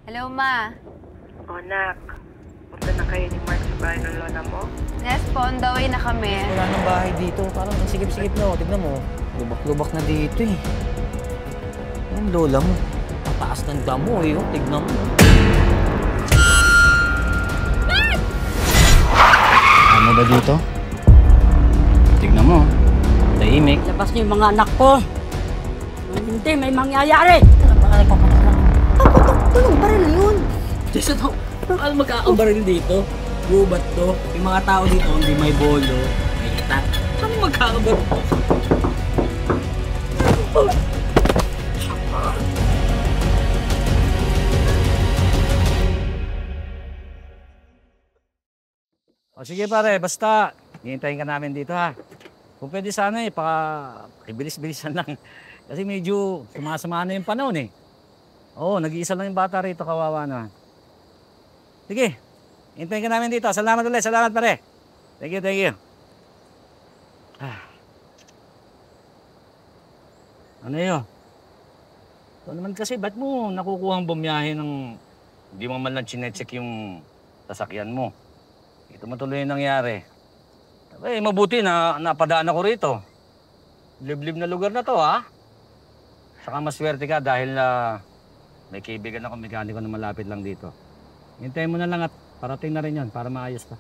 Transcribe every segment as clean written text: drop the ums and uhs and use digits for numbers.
Hello, Ma. O, nak. Punta na kayo ni Mark sa bahay ng lola mo? Yes po, on the way na kami. Wala nang bahay dito. Parang ang sikip-sikip na. Tignan mo. Lubak-lubak na dito eh. Ang lola mo. Pataas ng damo eh. Tignan mo. Ano ba dito? Tignan mo. Tahimik. Labas niyo yung mga anak ko. Hindi, may mangyayari. Tulong baril yun. Jason, paano magkakabaril dito? Gubat to. Yung mga tao dito, hindi may bolo, may itak. Paano magkakabaril to? O sige pare, basta hihintayin ka namin dito ha. Kung pwede sana eh, ibilis-bilisan lang. Kasi medyo sumasama na yung panahon eh. Oo, nag-iisa lang yung bata rito, kawawa naman. Sige, hintayin ka namin dito. Salamat ulit, salamat pare. Thank you, thank you. Ano yun? Ito naman kasi, ba't mo nakukuha ang bumiyahe ng hindi mo man lang chinecheck yung sasakyan mo? Ito matuloy yung nangyari. Eh, mabuti na napadaan ako rito. Liblib na lugar na to, ha? Saka maswerte ka dahil may kaibigan ako mekaniko na malapit lang dito. Hintayin mo na lang at parating na rin yan para maayos ka.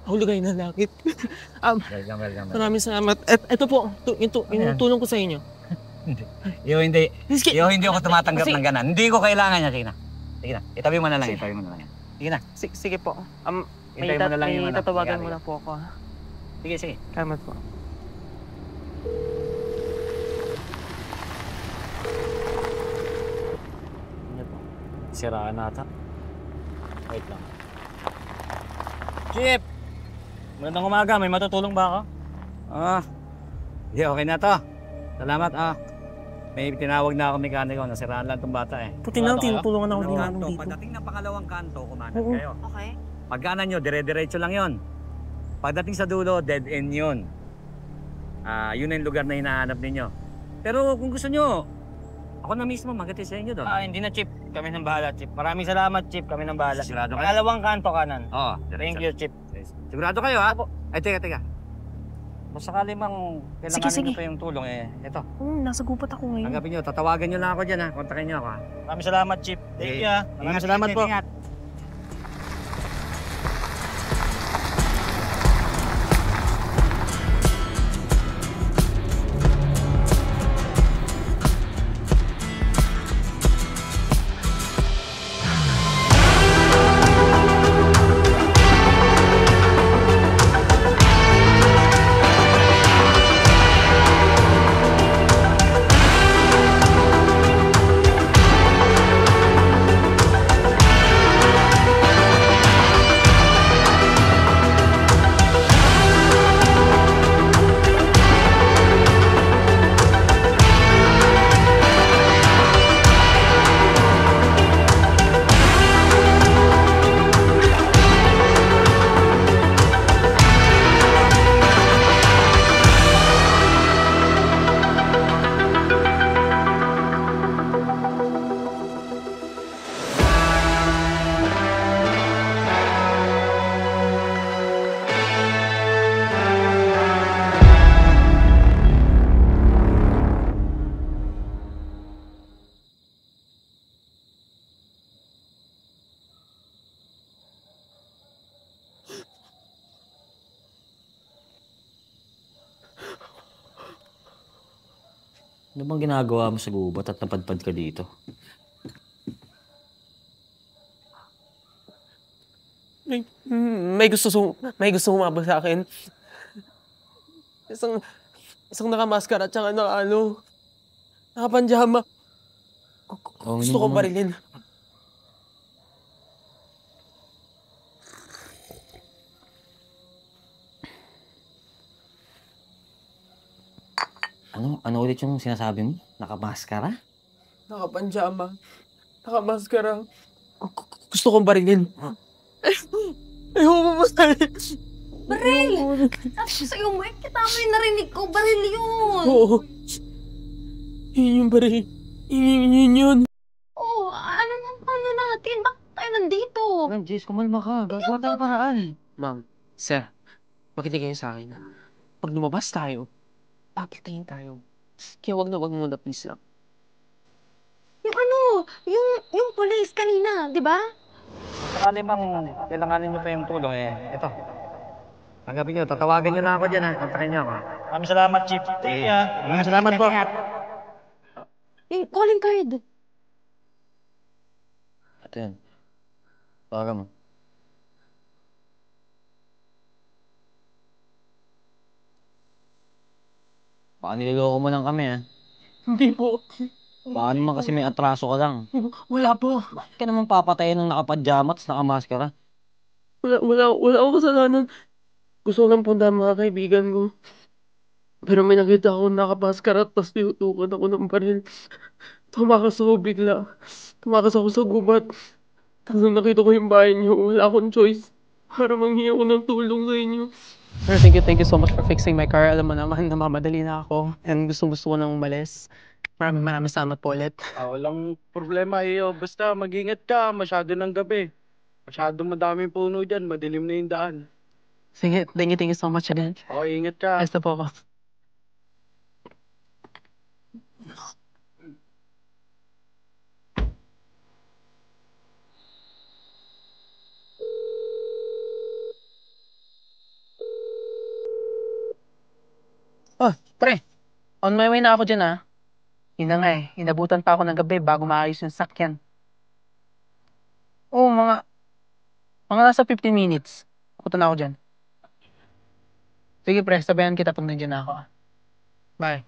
Hulugay na lakit. Welcome. Maraming salamat. Ito po, yung tulong ko sa inyo. Hindi. Hindi ako tumatanggap Sige. ng ganan. Hindi ko kailangan niya. Sige na. Itabi mo na lang. Itabi mo na lang. Sige na. Sige po. Hintayin mo na lang yung may anak. tatawagan Sige, muna po ako. Sige. Salamat po. Ano po? Siraan nata. Wait lang. Chip! Magandang umaga. May matutulong ba ako? Okay na to. Salamat May tinawag na ako mekaniko. Nasiraan lang itong bata eh. Puti na, tinutulungan ako din namin dito. Pagdating ng pangalawang kanto, kumanan Oo. kayo. Okay. Pagkanan nyo, dire-diretso lang yon. Pagdating sa dulo, dead end yun. Yun na yung lugar na hinahanap ninyo. Pero kung gusto nyo, ako na mismo maghatid sa inyo doon. Hindi na, Chip. Kami nang bahala, Chip. Maraming salamat, Chip. Kami nang bahala. Sigurado kayo? Pangalawang kanto kanan. Oo, Thank you, Chip. Sigurado kayo ha? Ay, teka. Kung sakali mang kailanganin Sige. nyo pa yung tulong eto. Nasa gupat ako ngayon. Tanggapin nyo, tatawagan nyo lang ako dyan ha. Kontakin nyo ako ha. Maraming salamat, Chip. Thank you, ha. Maraming salamat po. Ingat. Ano bang ginagawa mo sa gubat at napadpad ka dito? May gusto humabol sa akin. Isang nakamaskara at saka nakapanjama. Gusto kong barilin. Ano ulit yung sinasabi mo? Nakamaskara? Nakapanjama. Nakamaskara. Gusto kong barilin. Ayaw mo mo sa'yo. Baril! Sabi ko sa'yo, Mike, kita mo yung narinig ko. Baril yun! Oo. Yun yung baril. Yun. Oo, Parang, Jess, kumalma ka. Gagawa tayo paraan. Ma'am, sir, makinig kayo sa akin. Pag lumabas tayo, papatayin tayo. Kaya wag muna, please lang. Yung ano, yung police kanina, di ba? Sakali bang kailanganin niyo pa yung tulong ito. Tanggapin niyo, tatawagan niyo na ako dyan ha. Kontakin niyo ako. Maraming salamat, Chief. Maraming salamat po. Yung calling card. Ito yan. Tawagan mo. Baka niloloko mo lang kami, Hindi po. Baka naman kasi may atraso ka lang. Wala po. Bakit ka naman papatayin ng nakapadyama at nakamaskara? Wala ako kasalanan. Gusto ko lang puntahan mga kaibigan ko. Pero may nakita ako nakapaskara tapos tinutukan ako ng baril. Tumakas ako bigla. Tumakas ako sa gubat. Tapos nung nakita ko yung bahay niyo, wala akong choice. Para manghingi ako ng tulong sa inyo. Sir, thank you so much for fixing my car. Alam mo naman, namamadali na ako. And gusto ko nang umalis. Maraming salamat po ulit. Walang problema iyo. Basta mag-ingat ka. Masyado ng gabi. Masyado madaming puno dyan. Madilim na yung daan. Sige, thank you so much again. Okay, ingat ka. Ayos na po ako. Oh, pre. On my way na ako dyan, ah. Yun na nga eh. Inabutan pa ako ng gabi bago maayos yung sakyan. Oo, mga nasa 15 minutes. Punta na ako dyan. Sige, pre. Sabayan kita pag nandiyan na ako, ah. Bye.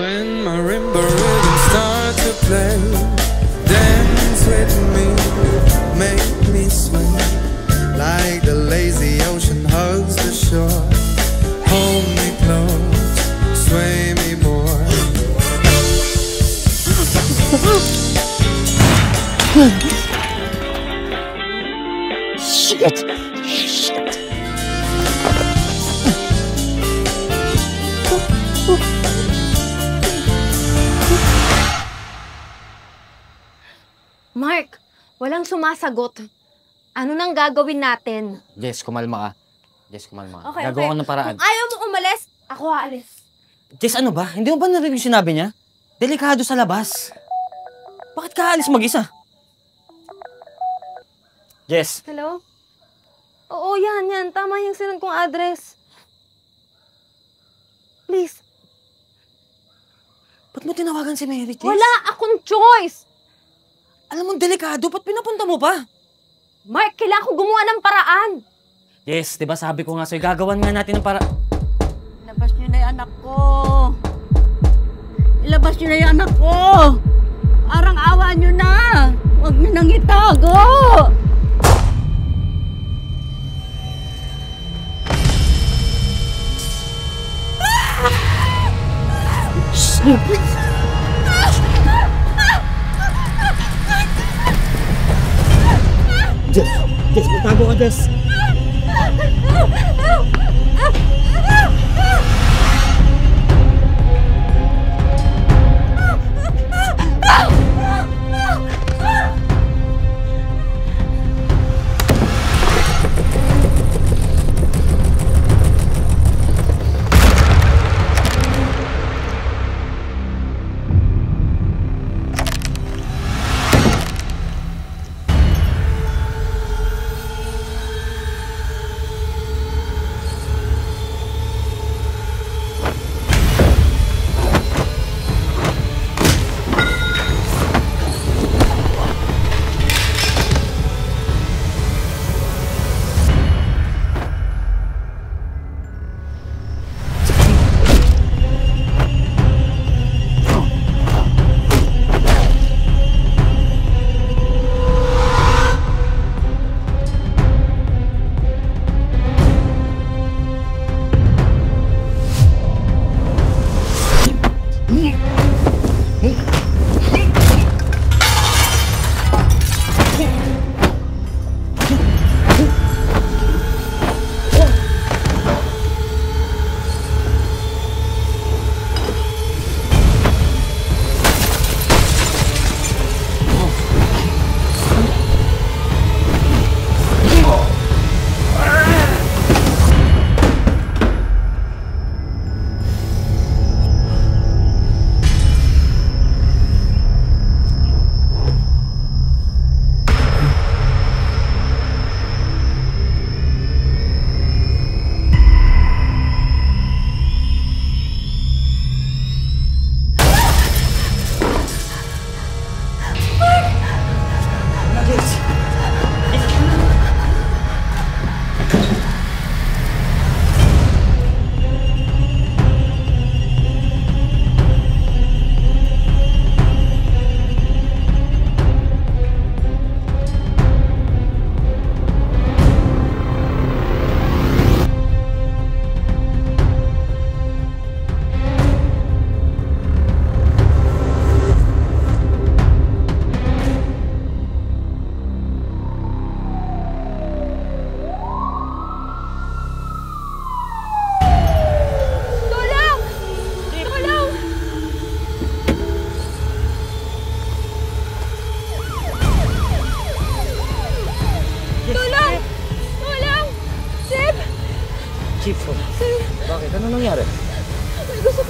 When marimba rhythms start to play, dance with me, make me swing like the lazy ocean hugs the shore. Hold me close, sway me more. Shit! Mark, walang sumasagot. Ano nang gagawin natin? Jess, kumalma ka. Jess, kumalma ka. Okay, Gagawa ko ng paraan. Kung ayaw mo umalis, ako aalis. Jess, ano ba? Hindi mo ba narinig yung sinabi niya? Delikado sa labas. Bakit ka aalis mag-isa? Jess. Hello? Oo, yan. Tama yung sinun kong address. Please. Ba't mo tinawagan si Mary, Jess? Wala akong choice! Alam mo, delikado. Ba't pinapunta mo pa? Mark, kailangan ko gumawa ng paraan. Yes, di ba sabi ko nga sa'yo, gagawan nga natin ng para... Ilabas niyo na yung anak ko. Ilabas niyo na yung anak ko. Arang awa niyo na. Huwag niyo nang itago. Jess, magtago ka, Jess.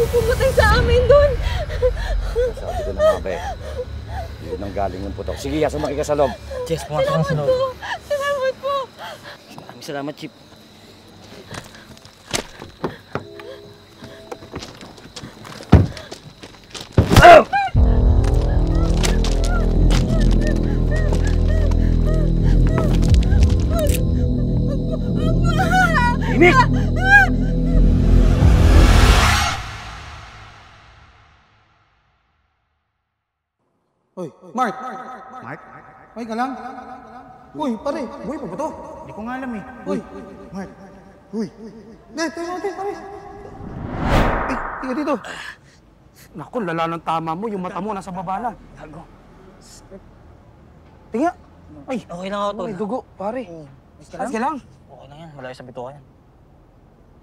pumatay sa amin doon. Sabi ko na nga, be. Yun ang galing ng putok. Sige, sumaki ka sa loob. Jess, pumasok ka sa loob. Salamat po. Maraming salamat, Chip. Imik! Hoy, Mark! Mark? Hoy, ka lang? Uy, pare, buhay pa ba to? Hindi ko nga alam eh. Uy, Mark! Uy! Ne, tayo natin, pare! Eh, tingnan dito! Naku, lala ng tama mo, yung mata mo nasa baba na. Gago. Tingnan! Ay, Okay lang ako, Tol. may dugo, pare. Ayos ka lang? Okay lang yan. Wala sa bituka yan.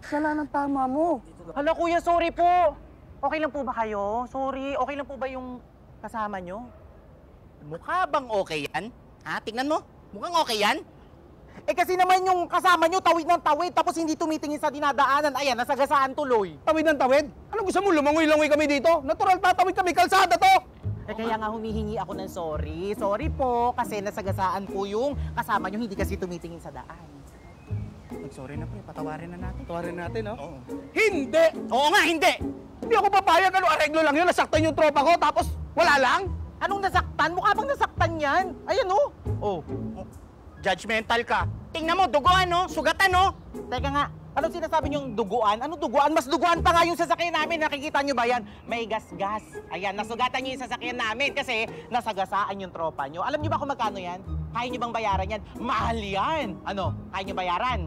Lala ng tama mo. Hala kuya, sorry po. Okay lang po ba kayo? Sorry, okay lang po ba yung kasama nyo? Mukha bang okay yan? Ha? Tingnan mo. Mukhang okay yan? Eh kasi naman yung kasama nyo, tawid ng tawid, tapos hindi tumitingin sa dinadaanan. Ayan, nasagasaan tuloy. Tawid ng tawid? Ano gusto mo? Lumangoy-langoy kami dito? Natural tatawid kami, kalsada to! Eh kaya nga humihingi ako ng sorry. Sorry po, kasi nasagasaan po yung kasama nyo, hindi kasi tumitingin sa daan. Mag-sorry na pre, patawarin na natin. Tawarin natin, no? Oo. Hindi! Oo nga, hindi! Hindi ako papayag, ano, areglo lang yun, nasaktan yung tropa ko, tapos wala lang? Anong nasaktan? Mukha bang nasaktan yan? Ayan oh. Oh. Judgmental ka. Tingnan mo, duguan no? Sugatan no? Teka nga, anong sinasabi niyong duguan? Anong duguan? Mas duguan pa nga yung sasakyan namin. Nakikita niyo ba yan? May gas-gas. Ayan, nasugatan niyo yung sasakyan namin kasi nasagasaan yung tropa niyo. Alam niyo ba kung magkano yan? Kaya niyo bang bayaran yan? Mahal yan! Ano? Kaya niyo bayaran?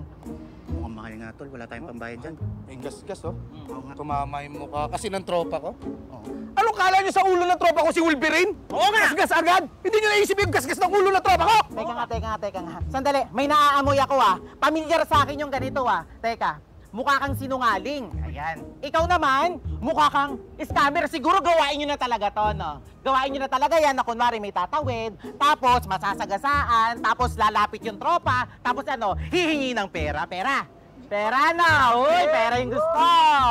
Mukhang mahal nga tol, wala tayong pambayad dyan. May gas-gas, oh. Oo nga. Tumama yung mukha kasi ng tropa ko. Oo. Anong kala niyo sa ulo ng tropa ko si Wolverine? Oo nga! Gas-gas agad! Hindi niyo naisip yung gas-gas ng ulo ng tropa ko! Teka nga. Sandali, may naaamoy ako ah. Pamilyar sa akin yung ganito ah. Teka, mukha kang sinungaling. Ayan. Ikaw naman, mukha kang scammer. Siguro gawain nyo na talaga to, no? Gawain nyo na talaga yan na kunwari may tatawid, tapos masasagasaan, tapos lalapit yung tropa, tapos ano, hihingi ng pera. Pera na! Uy, pera yung gusto!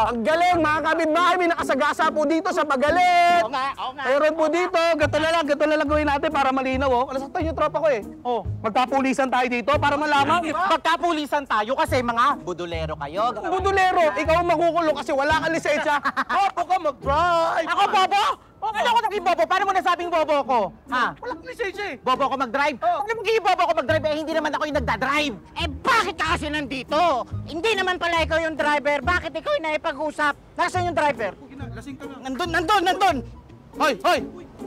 Ang galing, mga kapitbahay, may nakasagasa po dito sa Pagalit! Oo nga. Mayroon po dito, gato na lang gawin natin para malinaw, oh. Nasaktan yung tropa ko, eh. Oh, Magpapulisan tayo dito para malaman. magkapulisan tayo kasi mga budulero kayo. Budulero, ikaw ang makukulong kasi wala kang lisensya. Bobo ka mag-drive! Ako, bobo? Okay lang ako naging bobo. Paano mo nasabing bobo ko? Ha? Walang lisensya, eh. Bobo ako mag-drive? Ano magiging bobo ako mag-drive? Eh, hindi naman ako yung nagda-drive. Eh bakit ka kasi nandito? Hindi naman pala ikaw yung driver. Bakit ikaw yung naipag-usap? Nasaan yung driver? Lasing ka na. Nandun! Hoy!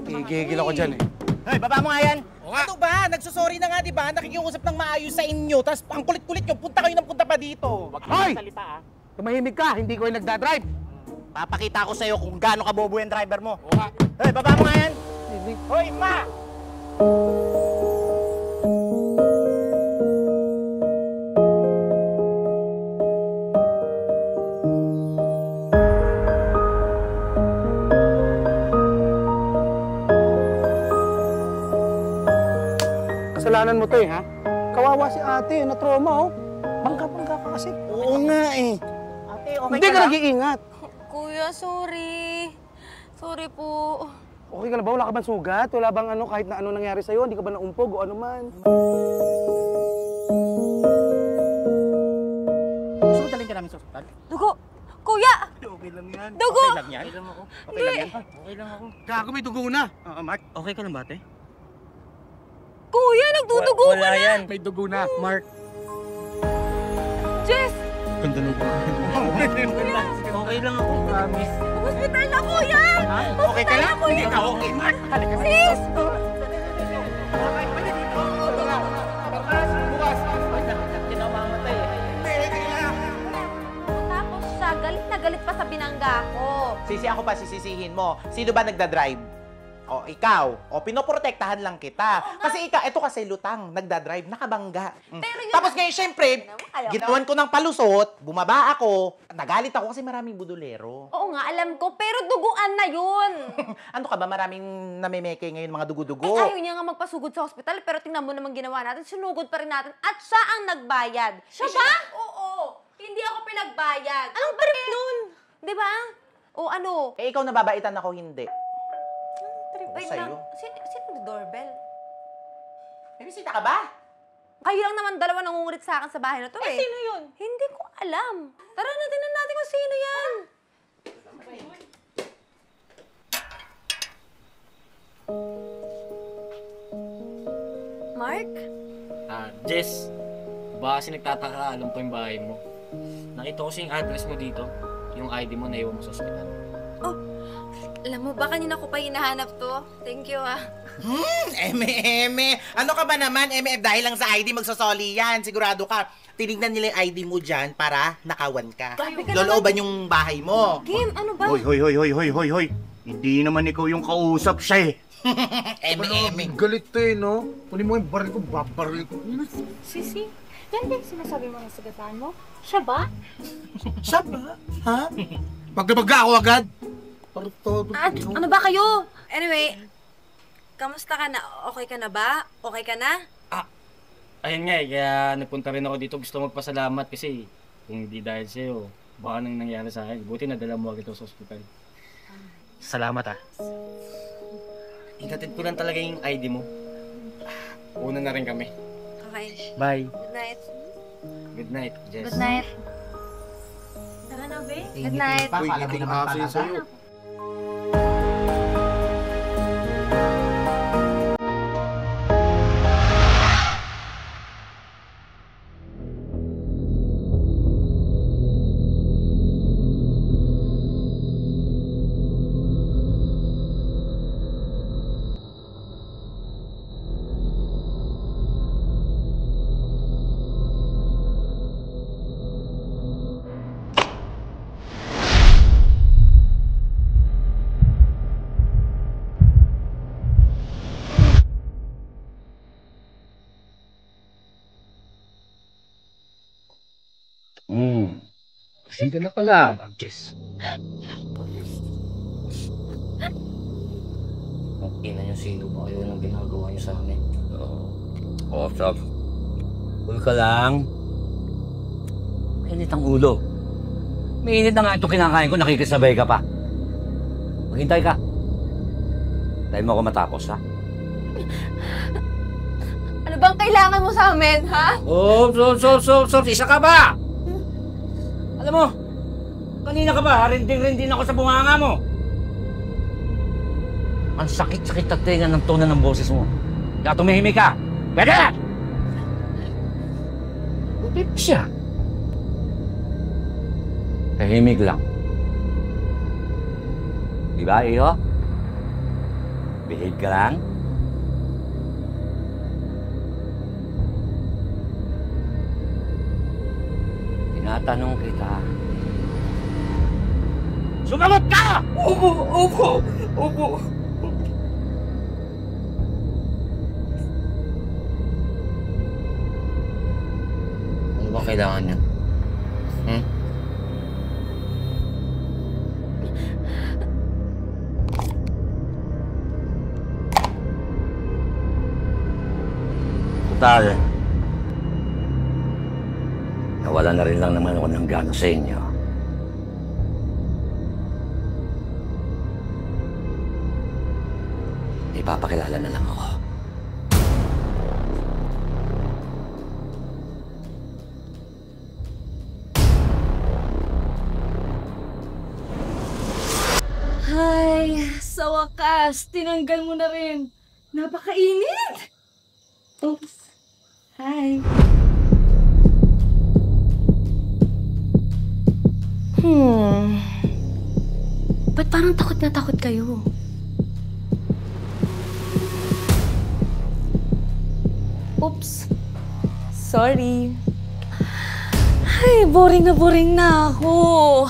Gigigil ako dyan, eh. Hoy, baba mo nga yan! Ano ba? Nagsusorry na nga, di ba? Nakikiusap ng maayos sa inyo. Tapos ang kulit-kulit nyo, punta kayo ng punta pa dito. Wag Hoy! kayong salita, ah. Tumahimik ka, hindi ko yung nagdadrive. Papakita ko sa'yo kung gaano ka bobo yung driver mo. Hoy, baba mo nga yan! Hoy, ma! Kasalanan mo to, eh, ha? Kawawa si ate, na-trauma, oh. Bangka-bangka ka kasi. Oo nga eh. Ate, okay Hindi ka ka lang? nag-iingat. Kuya, sorry. Sorry po. Okay ka na ba? Wala ka bang sugat? Wala bang ano, kahit na ano nangyari sa'yo? Hindi ka ba naumpog o ano man? Gusto mo dalhin ka namin sa ospital? Dugo! Kuya! Okay lang yan. Dugo! Okay lang yan? Okay lang ako. Okay lang yan? Okay lang ako. Gago, may dugo na. Mark. Okay ka lang ba, ate? Kuya, nagdudugo ka Wala na! yan. May dugo na. Mark. Jess! Ganda na ba? Okay lang ako, promise. Hospital na, kuya! Okay ka lang? Hindi ka okay, Mark. Sis! Tapos siya, galit na galit pa sa binangga ko. Sisi ako pa, sisisihin mo. Sino ba nagda-drive? O, ikaw. O, pinoprotektahan lang kita. Kasi ito kasi lutang, nagda-drive, nakabangga. Pero yun Tapos ngayon, syempre, Ayaw. ginawan ko ng palusot, bumaba ako, nagalit ako kasi maraming budulero. Oo nga, alam ko, pero duguan na yun. Ano ka ba, maraming namemeke ngayon mga Eh, dugo-dugo? ayaw niya nga magpasugod sa hospital, pero tingnan mo naman ginawa natin, sinugod pa rin natin, at siya ang nagbayad. Siya ba? Oo. Hindi ako pinagbayad. Anong trip nun? Di ba? O ano? Eh, ikaw nababaitan ako, hindi. Wait lang. Sino yung doorbell? May bisita ka ba? Kayo lang naman dalawa nangungulit sa akin sa bahay na to eh. Sino yun? Hindi ko alam. Tara na, tingnan natin kung sino yan. Mark? Jess, baka kasi nagtataka, alam ko yung bahay mo. Nakita ko yung address mo dito, yung ID mo naiwan mo sa ospital. Oh, alam mo ba kanina ko pa hinahanap to? Thank you ah. Eme. Ano ka ba naman, Eme? Dahil lang sa ID, magsasoli yan. Sigurado ka. Tinignan nila yung ID mo dyan para nakawan ka. Lolooban yung bahay mo. Kim, ano ba? Hoy. Hindi naman ikaw yung kausap siya eh. Eme. Galit to eh, no? Kunin mo yung baril ko, babaril ko. Sisi, yan din sinasabi mo ng sagasaan mo? Siya ba? Siya ba? Ha? Magdabaga ako agad. Ano ba kayo? Anyway, kamusta ka na? Okay ka na ba? Okay ka na? Ayun nga kaya nagpunta rin ako dito. Gusto magpasalamat kasi kung hindi dahil sa'yo, baka nang nangyari sa akin. Buti nadala mo agad ako sa ospital. Salamat Itatid ko lang talaga yung ID mo. Una na rin kami. Okay. Bye. Good night. Good night, Jess. Good night. Tara na, be. Good night. Uy, hindi naman sa'yo. Sino na pala, Jess? Ina niyo, sino ba kayo ng ginagawa niyo sa amin? Sab. Cool ka lang. Mainit ang ulo. Mainit na nga ito kinakain ko, nakikisabay ka pa. Maghintay ka. Tayo mo ako matapos, ha? Ano bang kailangan mo sa amin, ha? So, isa ka ba? Alam mo, kanina ka ba, harinding-rindin ako sa bunganga mo. Ang sakit-sakit at tinga ng tono ng boses mo. Kaya tumihimik ka. Pwede na! Buti pa siya. Tahimik lang. Diba, iyo? Behave ka lang. Tinatanong kita. Sumagot ka! Opo. Ano ba kailangan niyo? Total. Nawala na rin lang naman ako ng gana sa inyo. Ipapakilala na lang ako. Ay, sa wakas, tinanggal mo na rin. Napakainit! Oops. Hi. Ba't parang takot na takot kayo? Oops. Sorry. Ay, boring na ako.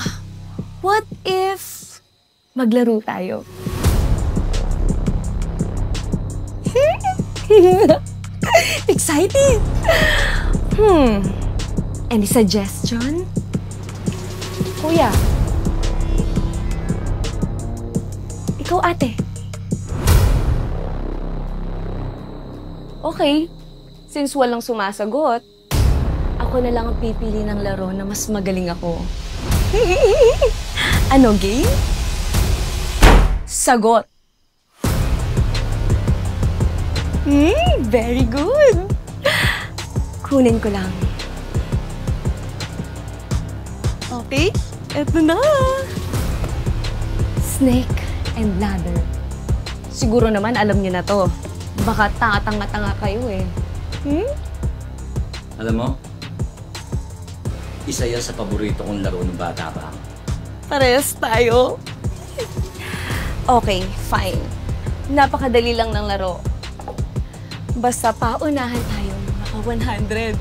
What if maglaro tayo? Excited! Any suggestion? Kuya. Ikaw, ate. Okay. Since walang sumasagot, ako na lang ang pipili ng laro na mas magaling ako. Ano, game? sagot. Very good. Kunin ko lang. Okay, eto na. Snake and ladder. Siguro naman alam niyo na to. Baka tanga-tanga kayo eh. Alam mo, isa yan sa paborito kong laro ng bata pa. Parehas tayo. Okay, fine. Napakadali lang ng laro. Basta paunahan tayo maka 100.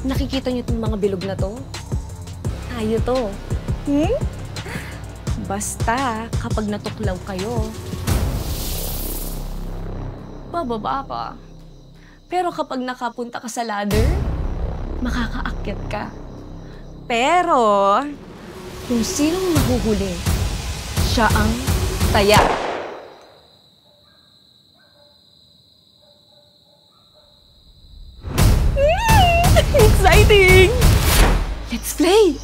Nakikita niyo itong mga bilog na to? Tayo to. Basta kapag natuklaw kayo, bababa ka. Pero kapag nakapunta ka sa ladder, makakaakyat ka. Pero, kung sinong mahuhuli, siya ang taya. Exciting! Let's play!